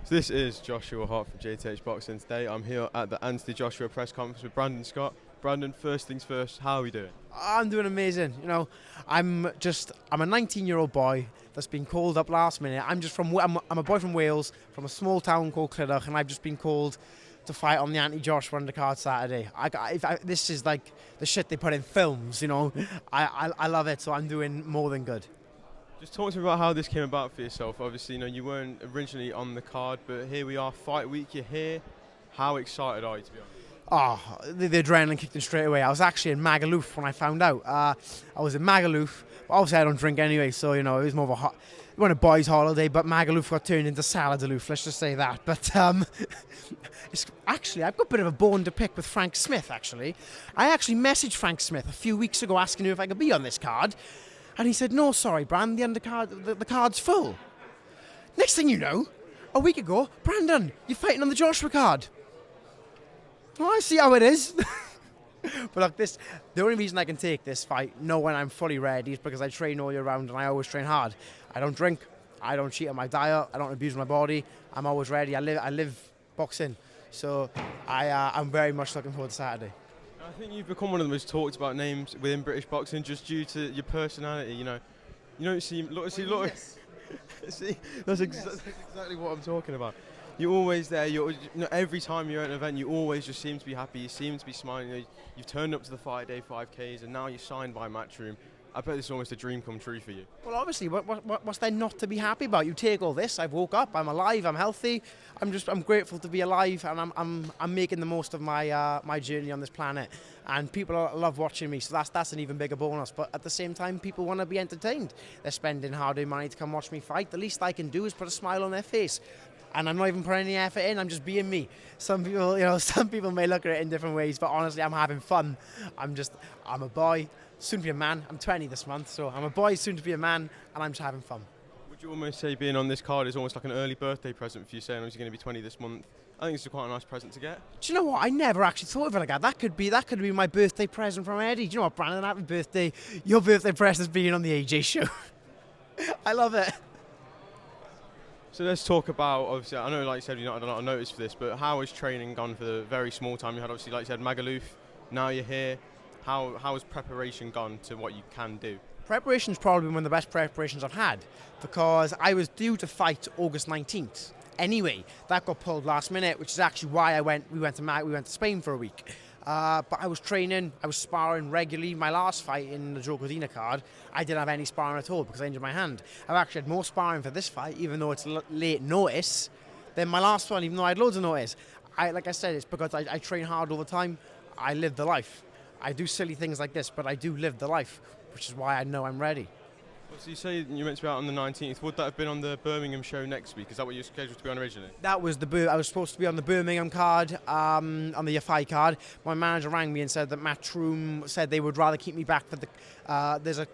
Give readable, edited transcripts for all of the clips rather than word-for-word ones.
So this is Joshua Hart from JTH Boxing. Today I'm here at the Anthony Joshua press conference with Brandon Scott. Brandon, first things first, how are we doing? I'm doing amazing. I'm a 19-year-old boy that's been called up last minute. I'm a boy from Wales, from a small town called Clydach, and I've just been called to fight on the Anthony-Joshua undercard Saturday. This is like the shit they put in films, I love it, so I'm doing more than good. Just talk to me about how this came about for yourself. Obviously, you weren't originally on the card, but here we are, fight week, you're here. How excited are you, to be honest? Oh, the adrenaline kicked in straight away. I was actually in Magaluf when I found out. I was in Magaluf, but obviously I don't drink anyway, so it was more of a boys' holiday. But Magaluf got turned into Saladaloof, let's just say that. But I've got a bit of a bone to pick with Frank Smith. I actually messaged Frank Smith a few weeks ago asking him if I could be on this card, and he said, "No, sorry, Brand, the undercard, the card's full." Next thing you know, a week ago, Brandon, you're fighting on the Joshua card. Well, I see how it is. But look, the only reason I can take this fight, when I'm fully ready, is because I train all year round and I always train hard. I don't drink, I don't cheat on my diet, I don't abuse my body. I'm always ready. I live boxing, so I'm very much looking forward to Saturday. I think you've become one of the most talked about names within British boxing just due to your personality. You don't seem look. See, that's exactly what I'm talking about. You're always there. Every time you're at an event, you always just seem to be happy. You seem to be smiling. You've turned up to the 5-day 5Ks, and now you're signed by Matchroom. I bet this is almost a dream come true for you. Well, obviously, what's there not to be happy about? You take all this. I've woke up. I'm alive. I'm healthy. I'm grateful to be alive, and I'm making the most of my journey on this planet. And people love watching me, so that's an even bigger bonus. But at the same time, people want to be entertained. They're spending hard-earned money to come watch me fight. The least I can do is put a smile on their face. And I'm not even putting any effort in, I'm just being me. Some people may look at it in different ways, but honestly, I'm having fun. I'm a boy, soon to be a man. I'm 20 this month, so I'm a boy, soon to be a man, and I'm just having fun. Would you almost say being on this card is almost like an early birthday present for you, saying you're going to be 20 this month? I think it's quite a nice present to get. Do you know what? I never actually thought of it like that. That could be my birthday present from Eddie. Do you know what, Brandon? Happy birthday. Your birthday present's being on the AJ show. I love it. So let's talk about, obviously, I know, like you said, you've not had a lot of notice for this, but how has training gone for the very small time you had? Obviously, like you said, Magaluf, now you're here. How has preparation gone to what you can do? Preparation's probably one of the best preparations I've had, because I was due to fight August 19th. Anyway, that got pulled last minute, which is actually why we went to Spain for a week. But I was training, I was sparring regularly. My last fight in the Joe Cordina card, I didn't have any sparring at all because I injured my hand. I've actually had more sparring for this fight, even though it's late notice, than my last one, even though I had loads of notice. Like I said, it's because I train hard all the time. I live the life. I do silly things like this, but I do live the life, which is why I know I'm ready. So you say you're meant to be out on the 19th. Would that have been on the Birmingham show next week? Is that what you're scheduled to be on originally? That was I was supposed to be on the Birmingham card, on the FI card. My manager rang me and said that Matchroom said they would rather keep me back for the. There's a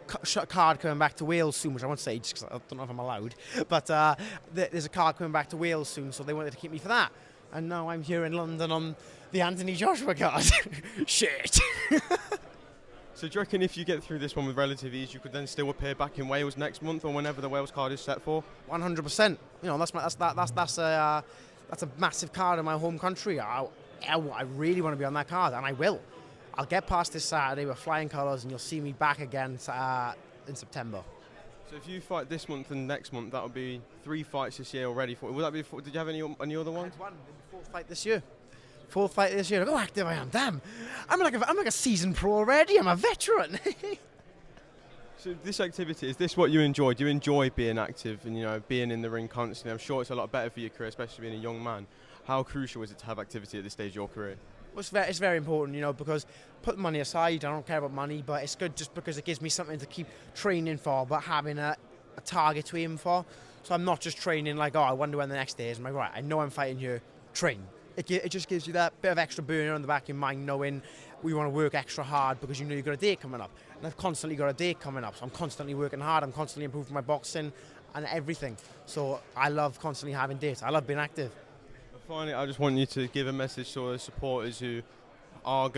card coming back to Wales soon, which I won't say just because I don't know if I'm allowed. But there's a card coming back to Wales soon, so they wanted to keep me for that. And now I'm here in London on the Anthony Joshua card. Shit. So do you reckon if you get through this one with relative ease, you could then still appear back in Wales next month or whenever the Wales card is set for? 100%. That's a massive card in my home country. I really want to be on that card, and I will. I'll get past this Saturday with flying colours, and you'll see me back again in September. So if you fight this month and next month, that would be 3 fights this year already. Would that be? Did you have any other ones? I had one. Fourth fight this year. Fourth fight this year. Look how active I am. Damn. I'm like a seasoned pro already. I'm a veteran. So this activity, is this what you enjoy? Do you enjoy being active and being in the ring constantly? I'm sure it's a lot better for your career, especially being a young man. How crucial is it to have activity at this stage of your career? Well, it's very important, because put money aside, I don't care about money, but it's good just because it gives me something to keep training for, but having a target to aim for. So I'm not just training like, I wonder when the next day is. I'm like, right, I know I'm fighting here, train. It just gives you that bit of extra burner on the back of your mind, knowing we want to work extra hard because you've got a date coming up. And I've constantly got a date coming up, so I'm constantly working hard. I'm constantly improving my boxing and everything. So I love constantly having dates. I love being active. Finally, I just want you to give a message to the supporters who are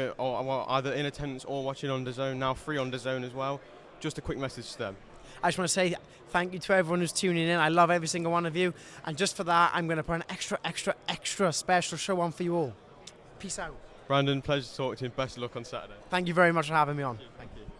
either in attendance or watching on DAZN, now free on DAZN as well. Just a quick message to them. I just want to say thank you to everyone who's tuning in. I love every single one of you. And just for that, I'm going to put an extra special show on for you all. Peace out. Brandon, pleasure to talk to you. Best of luck on Saturday. Thank you very much for having me on. Thank you.